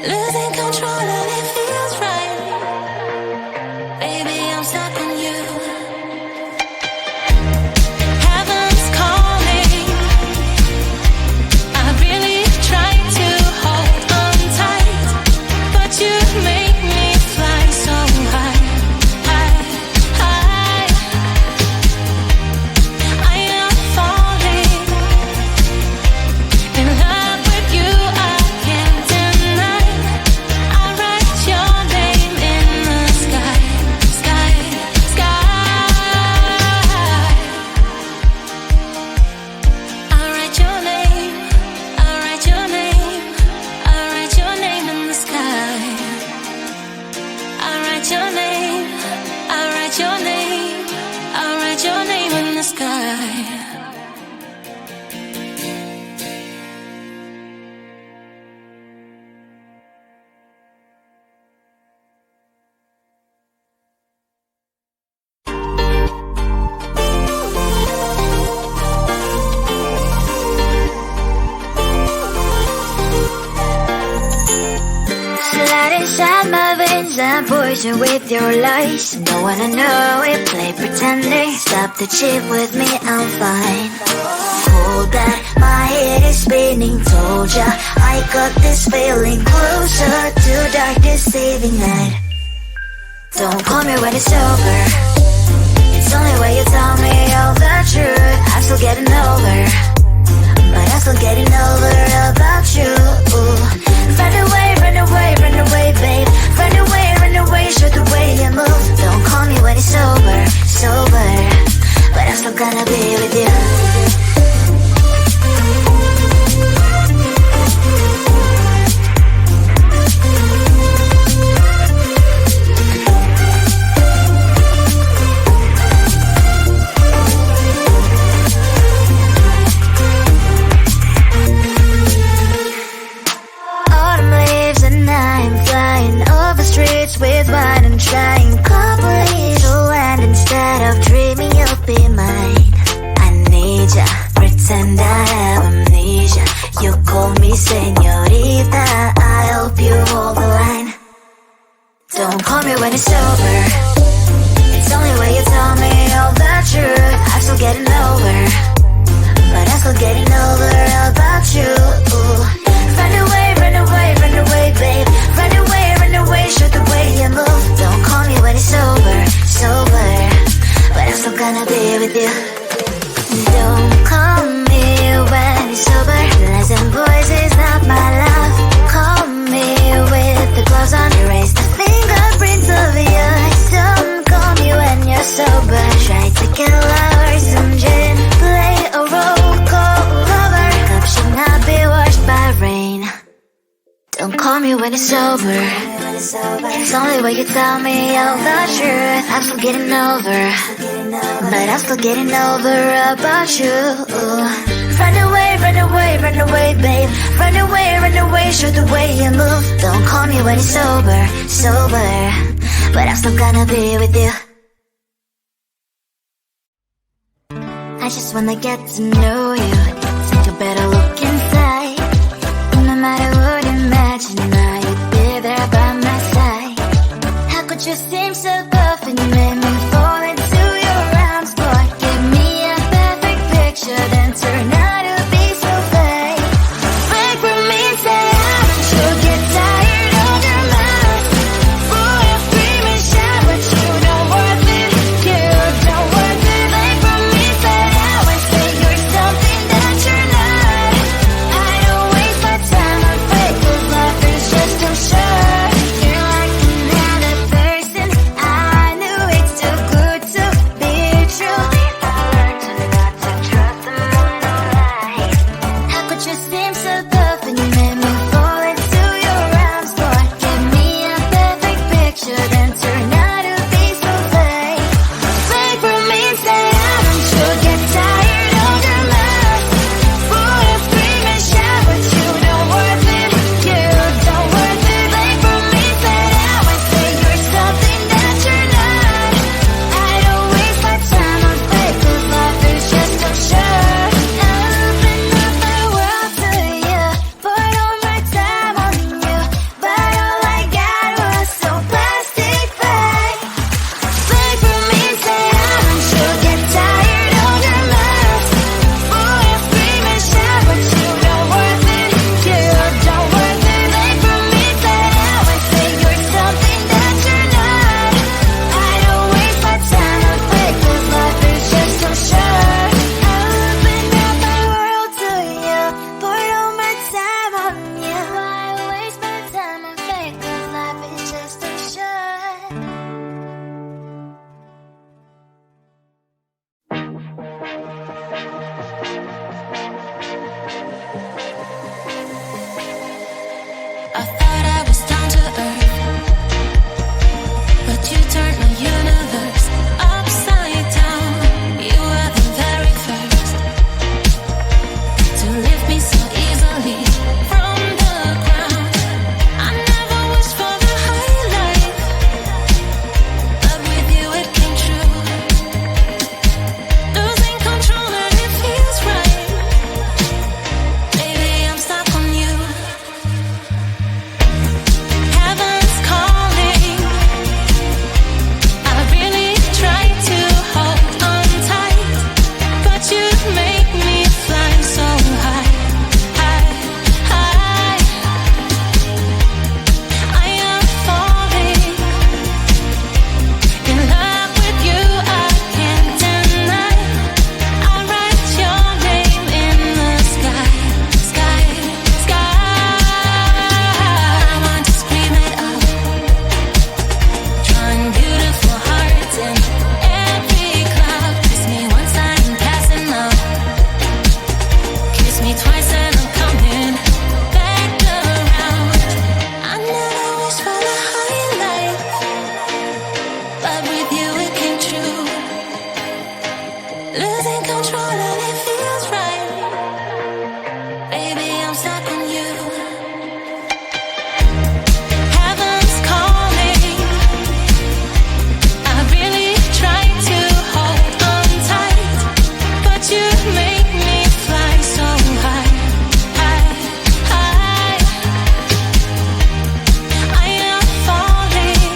Losing control and it feels right. Baby, I'm stuck on you. Heaven's calling. I really tried to hold on tight, but you make me fly so high, high, high. I am falling in love with you. I can't deny. I write your name in the sky, sky, sky. I write your name. I write your name. I write your name in the sky. I write your name. I write your name. I write your name in the sky. Slide inside my veins and poison with your lies. Don't wanna know it, play pretending. Stop the chip with me, I'm fine. Hold that, my head is spinning. Told ya, I got this feeling closer to dark deceiving night. Don't call me when it's over. It's only when you tell me all the truth. I'm still getting over, but I'm still getting over about you. Run away, run away, run away, babe. Run away, show the way you move. Don't call me when it's over, sober, but I'm still gonna be with you. Autumn leaves and I'm flying over streets with wine and trying coupling to land instead of dreaming you'll be mine. I need ya, pretend I have amnesia. You call me señorita, I hope you hold the line. Don't call me when it's over. It's only when you tell me all the truth. I'm still getting over, but I'm still getting over about you. Run away, run away, run away, babe. Run away, show the way you move. Don't call me when it's over, sober, but I'm still gonna be with you. Don't call me when it's over. Lies and boys is not my love. Call me with the gloves on. Erase the fingerprints of yours. Don't call me when you're sober. Try to get lower, some gin. Play a role, call lover. Cup should not be washed by rain. Don't call me when it's over. It's only when you tell me all the truth. I'm still getting over, but I'm still getting over about you. Run away, run away, run away, babe. Run away, show the way you move. Don't call me when it's over, sober, but I'm still gonna be with you. I just wanna get to know you, take a better look inside. No matter what, imagine now you'd be there by my side. How could you seem so perfect, make me fall into your arms, boy? Give me a perfect picture, then turn out to be so fake. Break with me, say haven't you get tired of your mouth? Boy, I scream and shout, but you don't worth it. You don't worth it. Break with me, say how I say you're something that you're not. I don't waste my time on fake, 'cause life is just too short. You're like another person. I knew it's I thought I was down to earth, but you turned my universe upside down. You were the very first to lift me so easily from the ground. I never wished for the high life, but with you it came true. Losing control and it feels right. Baby, I'm stuck on you. Heaven's calling. I really tried to hold on tight, but you make me fly so high, high, high. I am falling in love with you, I can't deny. I'll write your name in the sky, sky, sky. I want to scream it out, drawing beautiful hearts in every cloud. Kiss me once, I'm passing out. Kiss me twice and I'm coming back around. I never wished for the high life, but with you it came true. Losing control and it feels right. Baby, I'm stuck on you. Heaven's calling. I really tried to hold on tight, but you make me fly so high, high, high. I am falling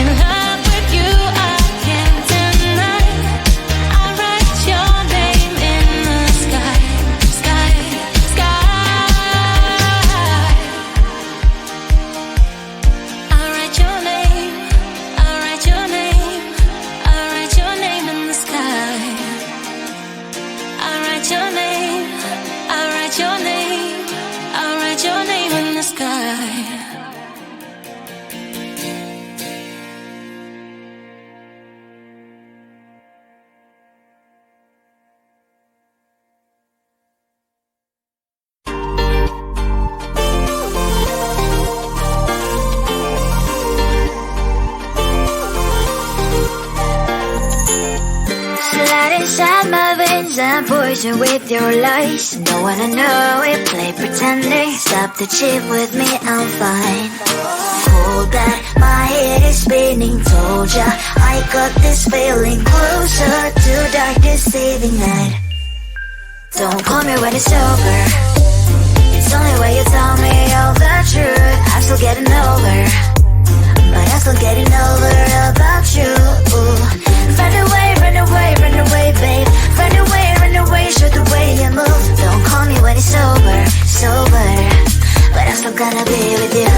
in love with you, I can't deny. I'll write your name in the sky, sky, sky. I'll write your name, I'll write your name, I'll write your name in the sky. I'll write your name, I'll write your name, I'll write your name in the sky. Slide inside my veins and poison with your lies. Don't wanna know it, play pretending. Stop the chip with me, I'm fine. Hold that, my head is spinning. Told ya, I got this feeling closer to dark deceiving night. Don't call me when it's over. It's only when you tell me all the truth. I'm still getting over, but I'm still getting over about you. Run away, run away, run away, babe. Run away, show the way you move. Don't call me when it's over, sober, but I'm still gonna be with you.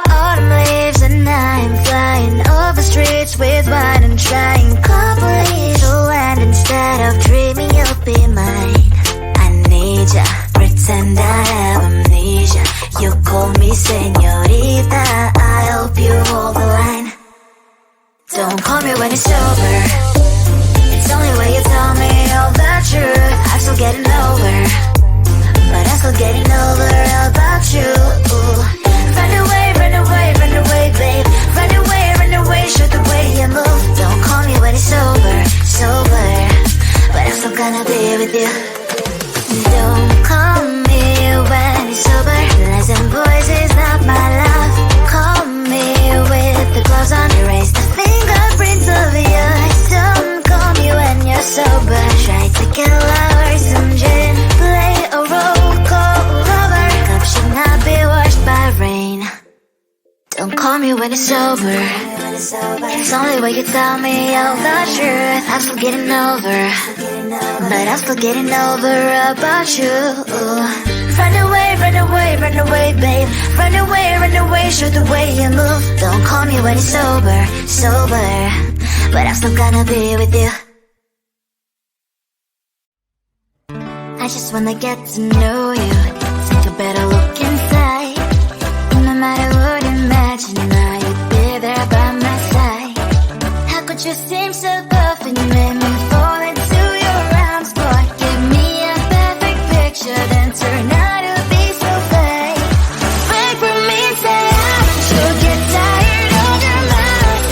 Autumn leaves and I'm flying over streets with wine and trying couples to land instead of dreaming you'll be mine. I need ya, pretend I have amnesia. You call me señorita, I hope you hold the line. Don't call me when it's over. It's only when you tell me all the truth. I'm still getting over, but I'm still getting over about you. Run away, run away, run away, babe. Run away, show the way you move. Don't call me when it's over, sober, but I'm still gonna be with you. Don't call me when it's sober. Lies and boys is not my love. Call me with the gloves on. Erase the fingerprints of yours. Don't call me when you're sober. Try to get lower, some gin. Play a role, call lover. Cup should not be washed by rain. Don't call me when it's over. It's only when you tell me all the truth. I'm still getting over, but I'm still getting over about you. Run away, run away, run away, babe. Run away, show the way you move. Don't call me when it's sober, sober, but I'm still gonna be with you. I just wanna get to know you. Take a better look inside. No matter what, imagine now you'd be there by my side. How could you seem so tough and you made me fall into your arms? Boy, give me a perfect picture, then turn out to be so fake. Fake for me, say you'll get tired of your mouth.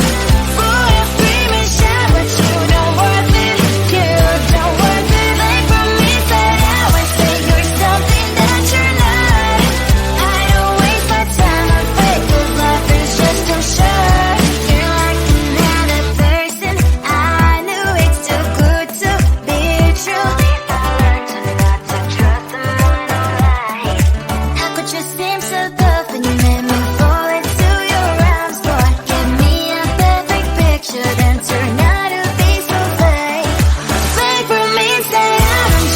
Full of scream and shout, but you don't worth it. You don't worth it. Fake for me, say you're something that you're not. I don't waste my time on fake, 'cause life is just too short. You're like another person. I knew it's too good to be true. I learned to not to trust them when I lie. How could you seem so tough and you made me fall into your arms? Boy, give me a perfect picture, then turn out to be so fake. Fake for me, say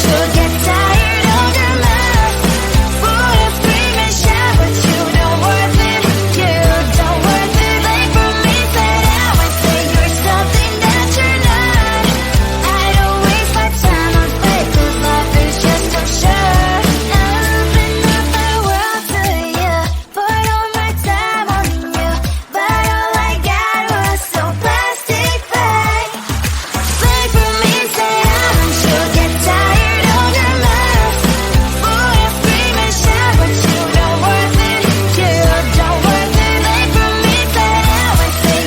you'll get tired of your mouth. Full of scream and shout, but you don't worth it. You don't worth it. Fake for me, say you're something that you're not. I don't waste my time on fake, 'cause life is just too short. Open up my world to you, put all my time on you, but all I got was so plastic fake. Fake for me, say you'll get tired of your mouth. Full of scream and shout, but you don't worth it. You don't worth it. Fake for me, say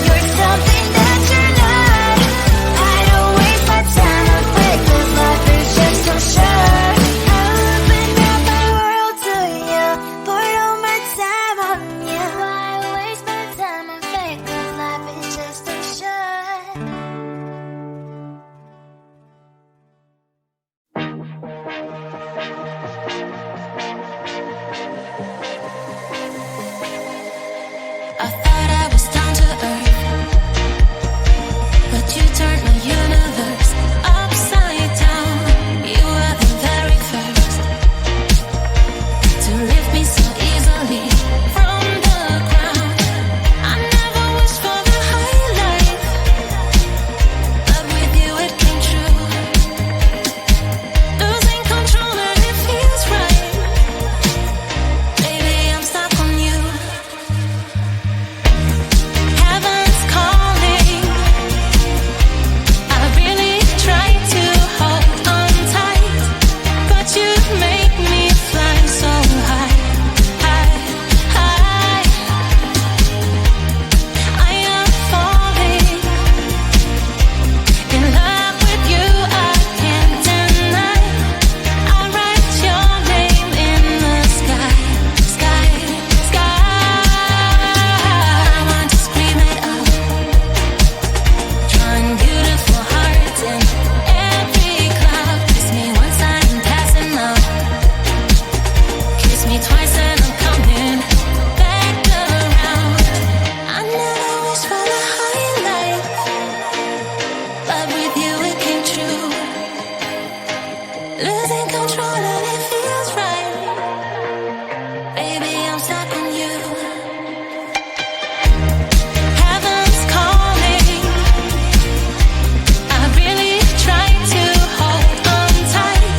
you're something that you're not. I don't waste my time on fake, 'cause life is just too short. Open up my world to you, put all my time on you. Why waste my time on fake, 'cause life is just too short. I thought I was down to earth, but you turned my universe upside down. You were the very first to lift me so easily from the ground. I never wished for the high life, but with you it came true. Losing control and it feels right. Baby, I'm stuck on you. Heaven's calling. I really tried to hold on tight, but you make me fly so high, high, high. I am falling in love with you. I can't deny. I write your name in the sky, sky, sky. I want to scream it out, drawing beautiful hearts in every cloud. Kiss me once I'm passing out. Kiss me twice and I'm coming back around. I never wished for the high life, but with you it came true. Losing control and it feels right. Baby, I'm stuck on you. Heaven's calling. I really tried to hold on tight,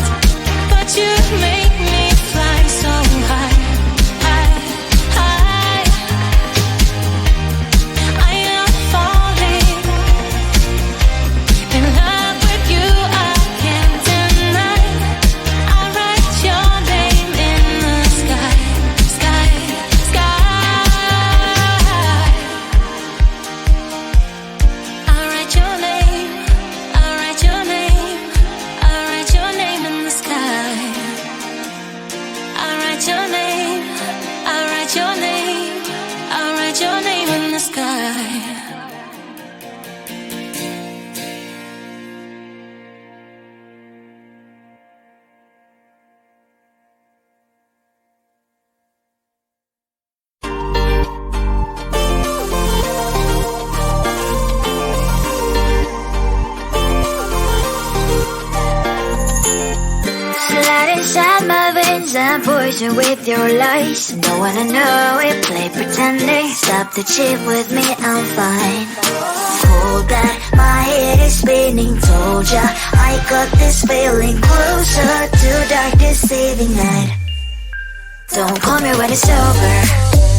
but you make me fly so high, high, high. I am falling in love with you. I can't deny. I write your name in the sky, sky, sky. I write your name. I write your name. I write your name in the sky. I write your name. I write your name. I write your name in the sky. Slide inside my veins and poison with your lies. Don't wanna know it, play pretending. Stop the cheat with me, I'm fine. hold that, my head is spinning. Told ya, I got this feeling closer to dark deceiving night. Don't call me when it's over.